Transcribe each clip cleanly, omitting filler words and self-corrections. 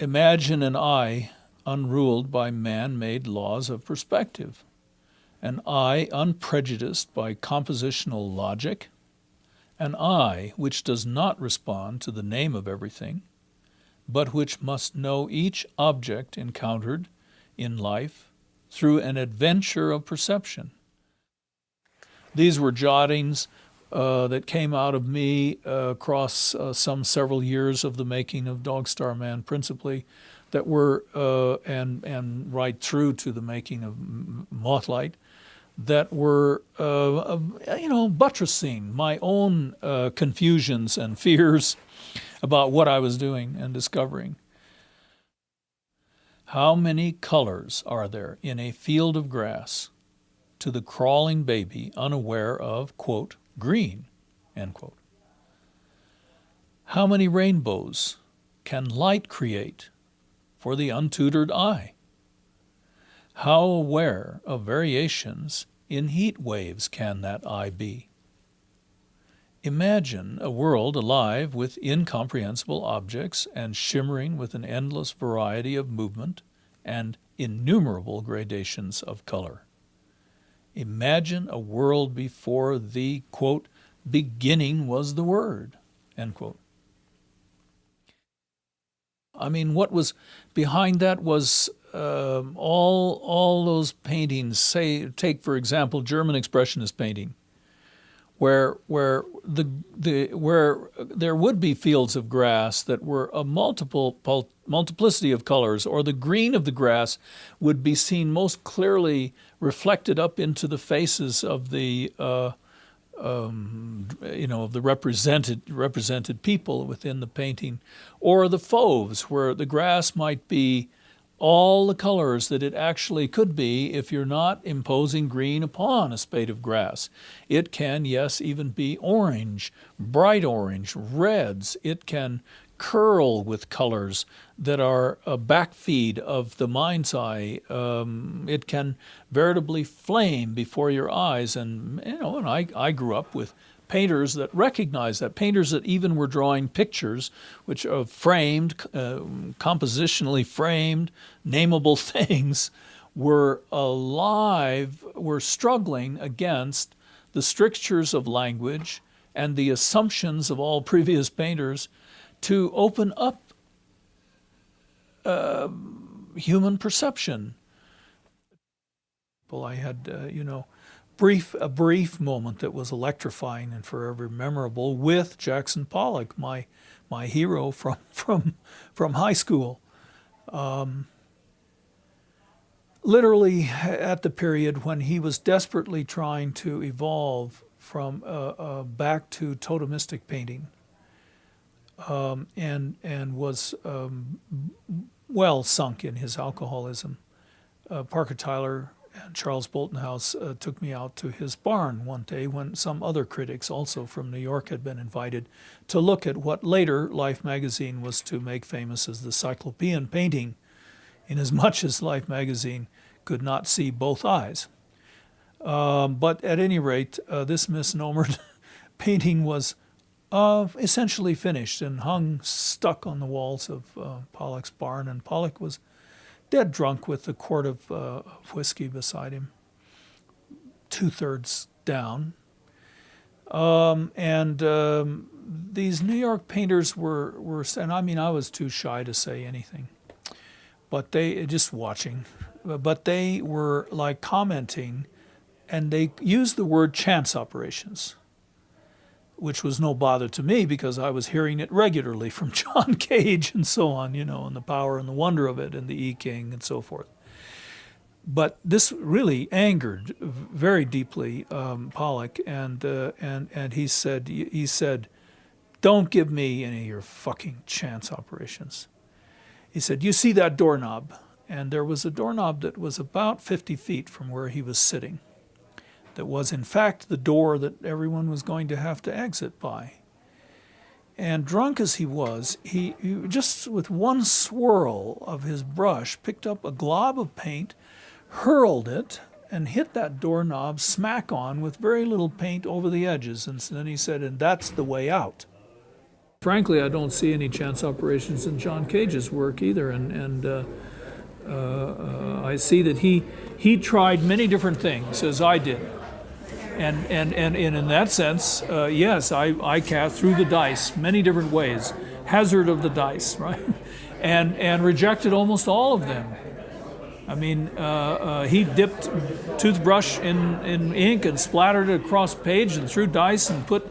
Imagine an eye unruled by man-made laws of perspective, an eye unprejudiced by compositional logic, an eye which does not respond to the name of everything, but which must know each object encountered in life through an adventure of perception. These were jottings that came out of me across some several years of the making of Dog Star Man, principally, that were and right through to the making of Mothlight, that were buttressing my own confusions and fears about what I was doing and discovering. How many colors are there in a field of grass to the crawling baby unaware of, quote, green, end quote? How many rainbows can light create for the untutored eye? How aware of variations in heat waves can that eye be? Imagine a world alive with incomprehensible objects and shimmering with an endless variety of movement and innumerable gradations of color. Imagine a world before the, quote, beginning was the word, end quote. I mean, what was behind that was all those paintings. Say, take for example German Expressionist painting, where there would be fields of grass that were a multiplicity of colors, or the green of the grass would be seen most clearly reflected up into the faces of the of the represented people within the painting, or the fauves, where the grass might be all the colors that it actually could be if you're not imposing green upon a spade of grass. It can, yes, even be orange, bright orange, reds. It can curl with colors that are a backfeed of the mind's eye. It can veritably flame before your eyes. And, and I grew up with painters that recognized that, painters that even were drawing pictures which are framed, compositionally framed, nameable things, were alive, were struggling against the strictures of language and the assumptions of all previous painters to open up human perception. Well, I had, a brief moment that was electrifying and forever memorable with Jackson Pollock, my hero from high school. Literally at the period when he was desperately trying to evolve from back to totemistic painting, and was well sunk in his alcoholism. Parker Tyler and Charles Bolton House took me out to his barn one day when some other critics, also from New York, had been invited to look at what later Life magazine was to make famous as the Cyclopean painting, inasmuch as Life magazine could not see both eyes. But at any rate, this misnomered painting was essentially finished and hung stuck on the walls of Pollock's barn, and Pollock was dead drunk with a quart of whiskey beside him, 2/3 down. These New York painters were, and I mean, I was too shy to say anything, but they, just watching, but they were like commenting, and they used the word chance operations, which was no bother to me because I was hearing it regularly from John Cage and so on, and the power and the wonder of it, and the E King and so forth. But this really angered very deeply Pollock, and he said, "Don't give me any of your fucking chance operations." He said, "You see that doorknob?" And there was a doorknob that was about 50 feet from where he was sitting, that was in fact the door that everyone was going to have to exit by. And drunk as he was, he just with one swirl of his brush picked up a glob of paint, hurled it, and hit that doorknob smack on with very little paint over the edges. And then he said, "And that's the way out." Frankly, I don't see any chance operations in John Cage's work either, and I see that he tried many different things as I did, and in that sense, yes, I cast through the dice many different ways, hazard of the dice, right, and rejected almost all of them. I mean, he dipped toothbrush in ink and splattered it across page and threw dice and put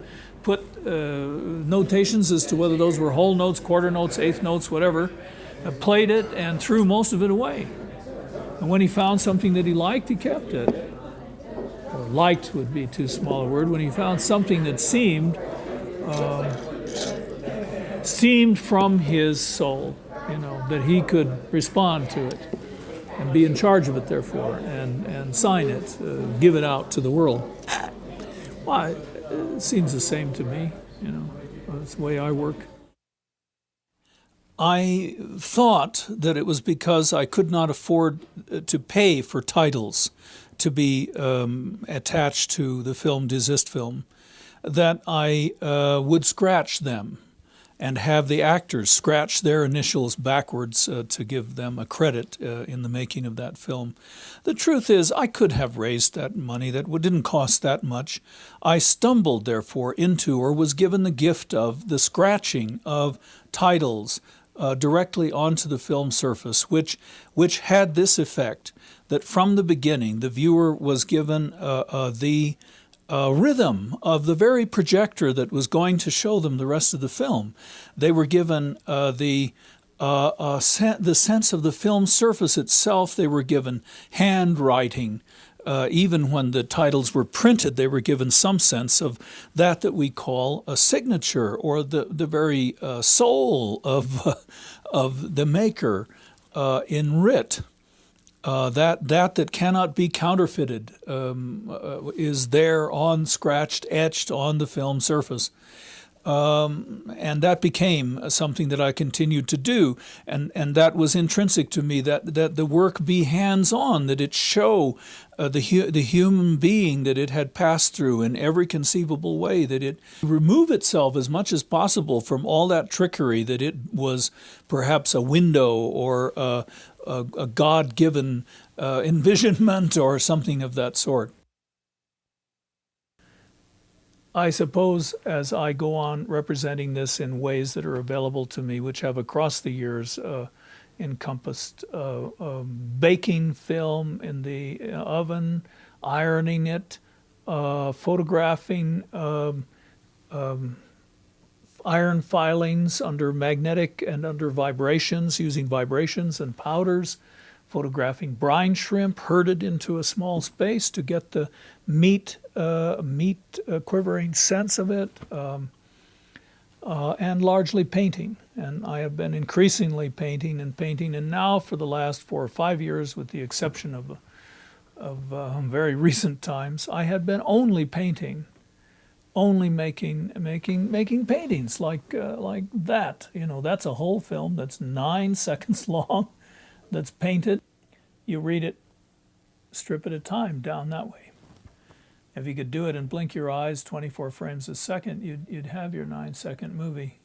notations as to whether those were whole notes, quarter notes, eighth notes, whatever, played it and threw most of it away. And when he found something that he liked, he kept it. Or liked would be too small a word. When he found something that seemed from his soul, that he could respond to it and be in charge of it, therefore, and sign it, give it out to the world. Well, it seems the same to me, That's the way I work. I thought that it was because I could not afford to pay for titles to be attached to the film Desist Film, that I would scratch them and have the actors scratch their initials backwards to give them a credit in the making of that film. The truth is, I could have raised that money. That didn't cost that much. I stumbled, therefore, into or was given the gift of the scratching of titles directly onto the film surface, which had this effect, that from the beginning the viewer was given the rhythm of the very projector that was going to show them the rest of the film. They were given the sense of the film surface itself. They were given handwriting. Even when the titles were printed, they were given some sense of that we call a signature, or the very soul of the maker in writ. That cannot be counterfeited is there scratched, etched on the film surface. And that became something that I continued to do, and that was intrinsic to me, that the work be hands-on, that it show the human being that it had passed through in every conceivable way, that it remove itself as much as possible from all that trickery, that it was perhaps a window or a God-given envisionment or something of that sort. I suppose as I go on representing this in ways that are available to me, which have across the years encompassed baking film in the oven, ironing it, photographing iron filings under magnetic and under vibrations, using vibrations and powders, photographing brine shrimp herded into a small space to get the meat quivering sense of it, and largely painting. And I have been increasingly painting, and now for the last 4 or 5 years, with the exception of very recent times, I had been only painting, only making paintings like that. That's a whole film that's 9 seconds long, that's painted. You read it strip at a time down that way. If you could do it and blink your eyes 24 frames a second, you'd have your 9-second movie.